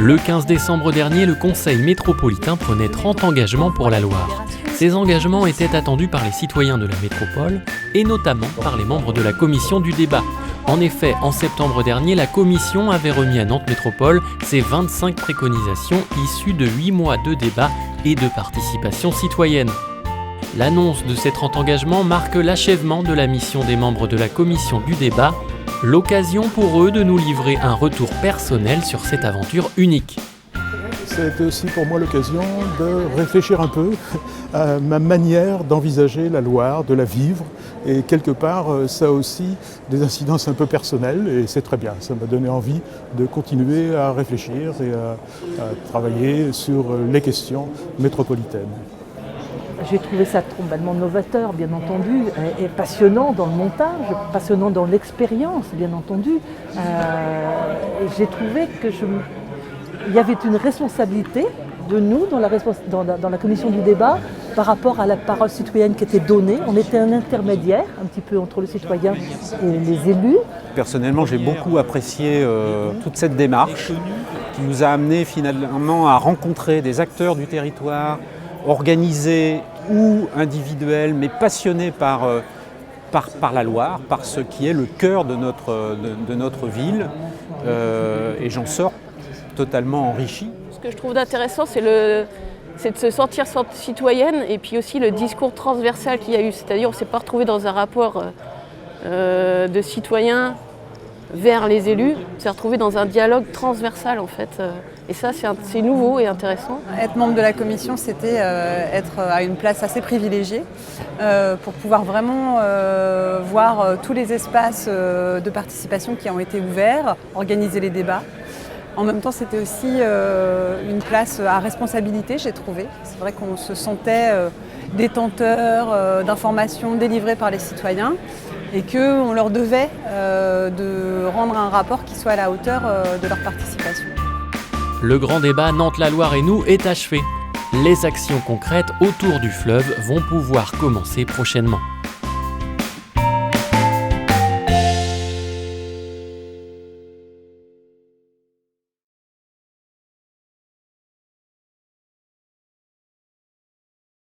Le 15 décembre dernier, le Conseil métropolitain prenait 30 engagements pour la Loire. Ces engagements étaient attendus par les citoyens de la métropole et notamment par les membres de la commission du débat. En effet, en septembre dernier, la commission avait remis à Nantes Métropole ses 25 préconisations issues de 8 mois de débat et de participation citoyenne. L'annonce de ces 30 engagements marque l'achèvement de la mission des membres de la commission du débat, l'occasion pour eux de nous livrer un retour personnel sur cette aventure unique. C'était aussi pour moi l'occasion de réfléchir un peu à ma manière d'envisager la Loire, de la vivre. Et quelque part, ça a aussi des incidences un peu personnelles et c'est très bien. Ça m'a donné envie de continuer à réfléchir et à travailler sur les questions métropolitaines. J'ai trouvé ça complètement novateur, bien entendu, et passionnant dans le montage, passionnant dans l'expérience, bien entendu. Et j'ai trouvé qu'il y avait une responsabilité de nous dans la commission du débat par rapport à la parole citoyenne qui était donnée. On était un intermédiaire un petit peu entre le citoyen et les élus. Personnellement, j'ai beaucoup apprécié toute cette démarche qui nous a amené finalement à rencontrer des acteurs du territoire, organisés ou individuels, mais passionnés par la Loire, par ce qui est le cœur de notre ville. Et j'en sors totalement enrichi. Ce que je trouve intéressant, c'est de se sentir citoyenne et puis aussi le discours transversal qu'il y a eu. C'est-à-dire on ne s'est pas retrouvé dans un rapport de citoyens vers les élus, on s'est retrouvé dans un dialogue transversal en fait. Et ça, c'est nouveau et intéressant. Être membre de la commission, c'était être à une place assez privilégiée pour pouvoir vraiment voir tous les espaces de participation qui ont été ouverts, organiser les débats. En même temps, c'était aussi une place à responsabilité, j'ai trouvé. C'est vrai qu'on se sentait détenteur d'informations délivrées par les citoyens et qu'on leur devait de rendre un rapport qui soit à la hauteur de leur participation. Le grand débat Nantes-la-Loire et nous est achevé. Les actions concrètes autour du fleuve vont pouvoir commencer prochainement.